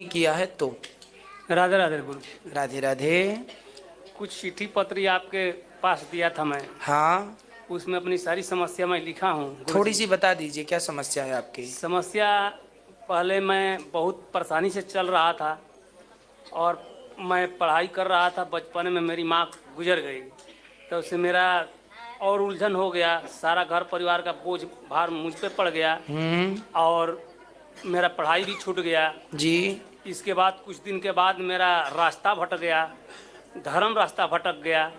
किया है तो। राधे राधे गुरु। राधे राधे। कुछ चिट्ठी पत्री आपके पास दिया था मैं, हाँ, उसमें अपनी सारी समस्या मैं लिखा हूँ। थोड़ी सी बता दीजिए क्या समस्या है आपकी। समस्या, पहले मैं बहुत परेशानी से चल रहा था और मैं पढ़ाई कर रहा था। बचपन में मेरी माँ गुजर गई, तो उससे मेरा और उलझन हो गया। सारा घर परिवार का बोझ भार मुझ पे पड़ गया और मेरा पढ़ाई भी छूट गया जी। इसके बाद कुछ दिन के बाद मेरा रास्ता भटक गया, धर्म रास्ता भटक गया।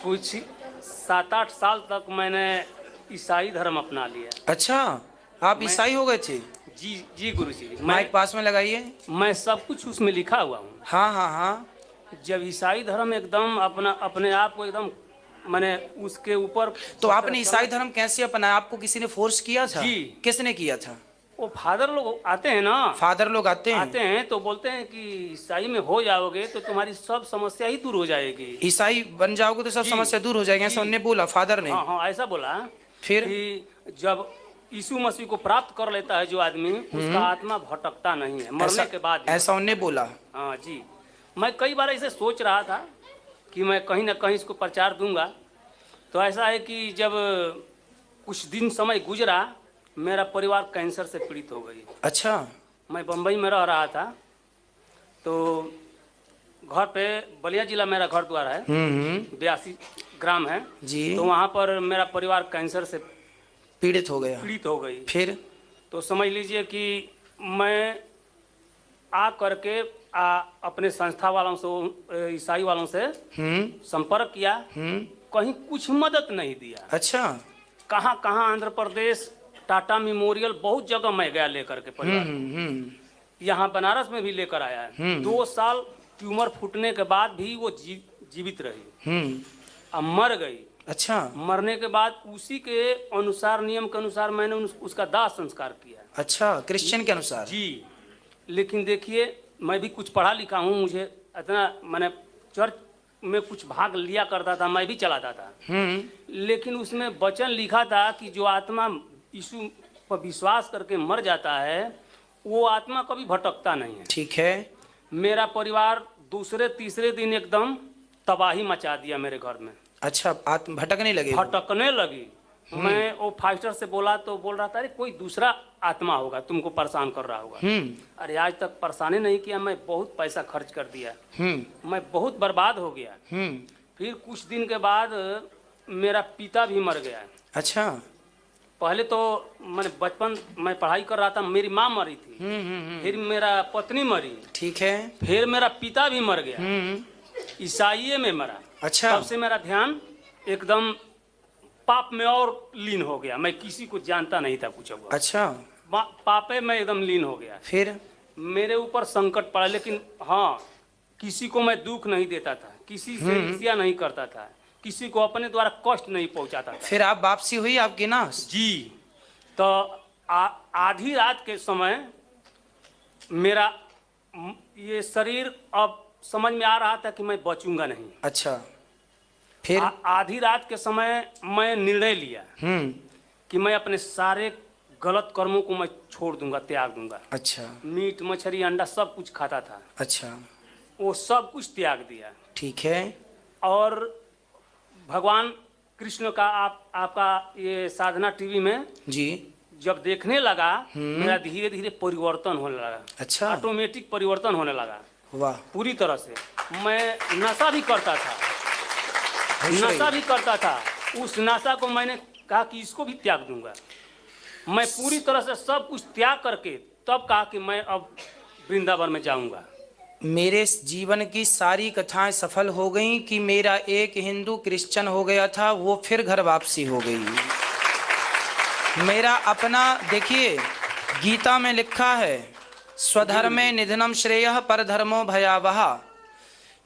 कुछ 7-8 साल तक मैंने ईसाई धर्म अपना लिया। अच्छा, आप ईसाई हो गए थे? जी जी गुरु जी। माइक पास में लगाइए। मैं सब कुछ उसमें लिखा हुआ हूँ। हाँ हाँ हाँ। जब ईसाई धर्म एकदम अपने आप को एकदम मैंने उसके ऊपर। तो आपने ईसाई धर्म कैसे अपनाया? आपको किसी ने फोर्स किया था? जी। किसने किया था? वो फादर लोग आते हैं ना, फादर लोग आते हैं तो बोलते हैं कि ईसाई में हो जाओगे तो तुम्हारी सब समस्या ही दूर हो जाएगी। ईसाई बन जाओगे तो सब समस्या दूर हो जाएगी, ऐसा उन्होंने बोला फादर ने? हाँ हाँ, ऐसा बोला। फिर कि जब यीशु मसीह को प्राप्त कर लेता है जो आदमी, उसका आत्मा भटकता नहीं है मरने के बाद। ऐसा उन्होंने बोला? हाँ जी। मैं कई बार ऐसे सोच रहा था कि मैं कहीं ना कहीं इसको प्रचार दूंगा। तो ऐसा है कि जब कुछ दिन समय गुजरा, मेरा परिवार कैंसर से पीड़ित हो गई। अच्छा। मैं बम्बई में रह रहा था, तो घर पे बलिया जिला मेरा घर द्वार है, 82 ग्राम है जी। तो वहाँ पर मेरा परिवार कैंसर से पीड़ित हो गई। फिर तो समझ लीजिए कि मैं आ करके अपने संस्था वालों से, ईसाई वालों से संपर्क किया। कहीं कुछ मदद नहीं दिया। अच्छा। कहाँ कहाँ, आंध्र प्रदेश, टाटा मेमोरियल, बहुत जगह मैं गया लेकर के परिवार। यहाँ बनारस में भी लेकर आया है। 2 साल ट्यूमर फूटने के बाद भी वो जीवित रही। अब मर गई। अच्छा। मरने के बाद उसी के अनुसार, नियम के अनुसार मैंने उसका दाह संस्कार किया। अच्छा, क्रिश्चियन के अनुसार? जी। लेकिन देखिए, मैं भी कुछ पढ़ा लिखा हूँ, मुझे इतना, मैंने चर्च में कुछ भाग लिया करता था, मैं भी चलाता था। लेकिन उसमें वचन लिखा था कि जो आत्मा यीशु पर विश्वास करके मर जाता है, वो आत्मा कभी भटकता नहीं है। ठीक है। मेरा परिवार दूसरे तीसरे दिन एकदम तबाही मचा दिया मेरे घर में। अच्छा, आत्मा भटकने लगी। मैं वो फाइटर से बोला तो बोल रहा था, अरे कोई दूसरा आत्मा होगा तुमको परेशान कर रहा होगा। अरे आज तक परेशानी नहीं किया, मैं बहुत पैसा खर्च कर दिया, मैं बहुत बर्बाद हो गया। फिर कुछ दिन के बाद मेरा पिता भी मर गया। अच्छा। पहले तो मैंने बचपन में पढ़ाई कर रहा था, मेरी माँ मरी थी। फिर मेरा पत्नी मरी। ठीक है। फिर मेरा पिता भी मर गया, ईसाई में मरा। अच्छा। तब से मेरा ध्यान एकदम पाप में और लीन हो गया। मैं किसी को जानता नहीं था कुछ। अच्छा। पापे में एकदम लीन हो गया। फिर मेरे ऊपर संकट पड़ा, लेकिन हाँ, किसी को मैं दुख नहीं देता था, किसी से ईर्ष्या नहीं करता था, किसी को अपने द्वारा कष्ट नहीं पहुंचाता था। फिर आप वापसी हुई आपकी ना? जी। तो आधी रात के समय मेरा ये शरीर अब समझ में आ रहा था कि मैं बचूंगा नहीं। अच्छा। फिर आधी रात के समय मैं निर्णय लिया कि मैं अपने सारे गलत कर्मों को मैं छोड़ दूंगा, त्याग दूंगा। अच्छा। मीट मछली अंडा सब कुछ खाता था। अच्छा। वो सब कुछ त्याग दिया। ठीक है। और भगवान कृष्ण का आपका ये साधना टीवी में जी जब देखने लगा, मेरा धीरे धीरे परिवर्तन होने लगा। अच्छा। ऑटोमेटिक परिवर्तन होने लगा। वाह। पूरी तरह से। मैं नशा भी करता था, उस नशा को मैंने कहा कि इसको भी त्याग दूंगा। मैं पूरी तरह से सब कुछ त्याग करके तब कहा कि मैं अब वृंदावन में जाऊंगा। मेरे जीवन की सारी कथाएं सफल हो गईं कि मेरा एक हिंदू क्रिश्चियन हो गया था, वो फिर घर वापसी हो गई। मेरा अपना, देखिए गीता में लिखा है, स्वधर्मे निधनम श्रेयः परधर्मो भयावह।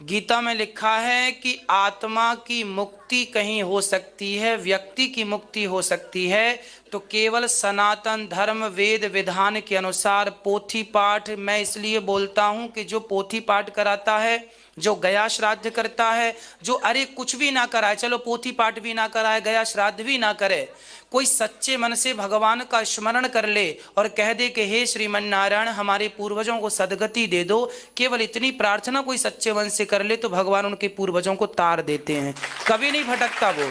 गीता में लिखा है कि आत्मा की मुक्ति मुक्ति कहीं हो सकती है, व्यक्ति की मुक्ति हो सकती है, तो केवल सनातन धर्म वेद विधान के अनुसार पोथी पाठ। मैं इसलिए बोलता हूं कि जो पोथी पाठ कराता है, जो गया श्राद्ध करता है, जो अरे कुछ भी ना कराए, चलो पोथी पाठ भी ना कराए, गया श्राद्ध भी ना करे, कोई सच्चे मन से भगवान का स्मरण कर ले और कह दे कि हे श्रीमन नारायण हमारे पूर्वजों को सदगति दे दो, केवल इतनी प्रार्थना कोई सच्चे मन से कर ले तो भगवान उनके पूर्वजों को तार देते हैं, कभी नहीं भटकता वो।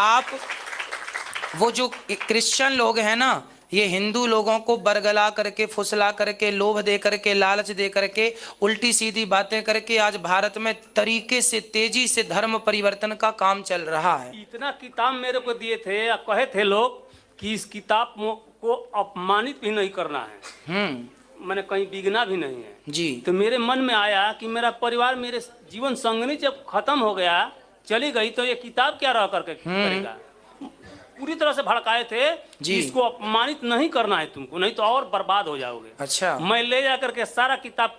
आप वो जो क्रिश्चियन लोग हैं ना, ये हिंदू लोगों को बरगला करके, फुसला करके, लोभ दे करके, लालच दे करके, उल्टी सीधी बातें करके आज भारत में तरीके से तेजी से धर्म परिवर्तन का काम चल रहा है। इतना किताब मेरे को दिए थे, कहे थे लोग कि इस किताब को अपमानित भी नहीं करना है, मैंने कहीं बिगना भी नहीं है जी। तो मेरे मन में आया कि मेरा परिवार, मेरे जीवन संगनी जब खत्म हो गया, चली गई, तो ये किताब क्या रह करके करेगा। पूरी तरह से भड़काए थे जी। इसको अपमानित नहीं करना है तुमको, नहीं तो और बर्बाद हो जाओगे। अच्छा। मैं ले जा करके सारा किताब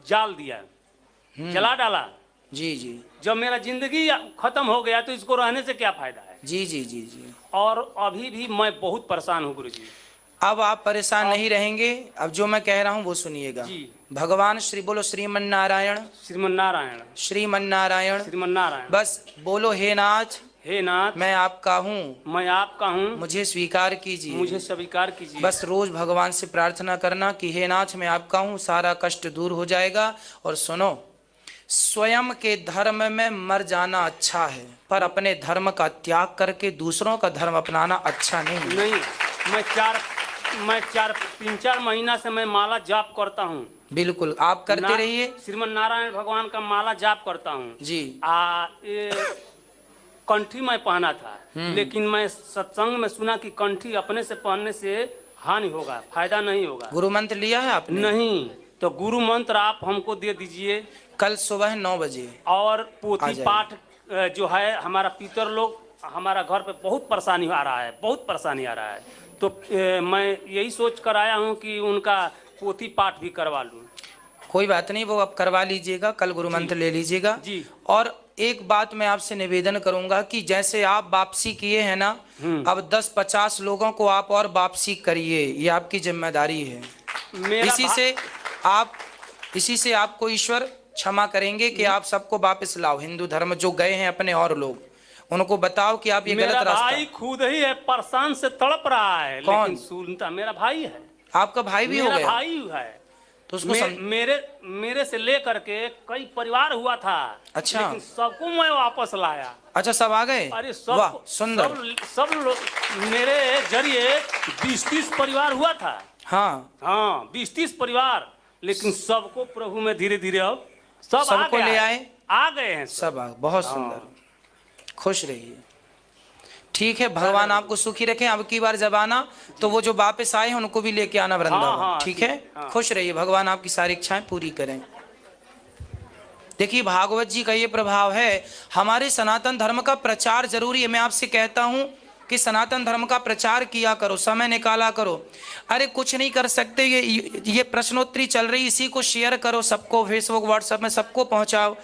जाल दिया, जला डाला जी जी। जब मेरा जिंदगी खत्म हो गया तो इसको रहने से क्या फायदा है। जी जी जी जी। और अभी भी मैं बहुत परेशान हूँ गुरुजी। अब आप परेशान नहीं रहेंगे, अब जो मैं कह रहा हूँ वो सुनिएगा। जी। भगवान श्री बोलो श्रीमन नारायण, श्रीमन नारायण, श्रीमन नारायण, श्रीमन नारायण। बस बोलो हे नाथ, हे नाथ, मैं आपका हूँ, मैं आपका हूँ, मुझे स्वीकार कीजिए, मुझे स्वीकार कीजिए। बस रोज भगवान से प्रार्थना करना कि हे नाथ मैं आपका हूँ, सारा कष्ट दूर हो जाएगा। और सुनो, स्वयं के धर्म में मर जाना अच्छा है, पर अपने धर्म का त्याग करके दूसरों का धर्म अपनाना अच्छा नहीं। नहीं, मैं 3-4 महीना से मैं माला जाप करता हूँ। बिल्कुल आप करते रहिए। श्रीमन नारायण भगवान का माला जाप करता हूँ जी। कंठी मैं पहना था, लेकिन मैं सत्संग में सुना कि कंठी अपने से पहनने से हानि होगा, फायदा नहीं होगा। गुरु मंत्र लिया है आपने? नहीं, तो गुरु मंत्र आप हमको दे दीजिए कल सुबह 9 बजे। और पोथी पाठ जो है, हमारा पितर लोग, हमारा घर पे बहुत परेशानी आ रहा है, बहुत परेशानी आ रहा है, तो मैं यही सोच कर आया हूँ कि उनका पोथी पाठ भी करवा लूँ। कोई बात नहीं, वो आप करवा लीजिएगा, कल गुरु मंत्र ले लीजिएगा जी। और एक बात मैं आपसे निवेदन करूंगा कि जैसे आप वापसी किए हैं ना, अब 10-50 लोगों को आप और वापसी करिए, ये आपकी जिम्मेदारी है। इसी से आपको ईश्वर क्षमा करेंगे कि आप सबको वापस लाओ हिंदू धर्म, जो गए हैं अपने और लोग, उनको बताओ कि आप ये गलत रास्ता। मेरा भाई खुद ही है, परेशान से तड़प रहा है। कौन? लेकिन सुनता, मेरा भाई है। आपका भाई भी हो गया? मेरा भाई है तो उसको मेरे से लेकर के कई परिवार हुआ था। अच्छा। लेकिन सबको मैं वापस लाया। अच्छा, सब आ गए? अरे वाह, सुंदर। सब लोग मेरे जरिए 20-30 परिवार हुआ था। हाँ 20-30 परिवार, लेकिन सबको प्रभु में धीरे धीरे अब सबको ले आए, आ गए हैं सब बहुत सुंदर। खुश रहिए, ठीक है, भगवान आपको सुखी रखे। अब की बार जब आना तो वो जो वापस आए हैं उनको भी लेके आना वृंदावन, ठीक है? खुश रहिए, भगवान आपकी सारी इच्छाएं पूरी करें। देखिए, भागवत जी का ये प्रभाव है, हमारे सनातन धर्म का प्रचार जरूरी है। मैं आपसे कहता हूं कि सनातन धर्म का प्रचार किया करो, समय निकाला करो। अरे कुछ नहीं कर सकते, ये प्रश्नोत्तरी चल रही, इसी को शेयर करो, सबको फेसबुक व्हाट्सएप में सबको पहुंचाओ।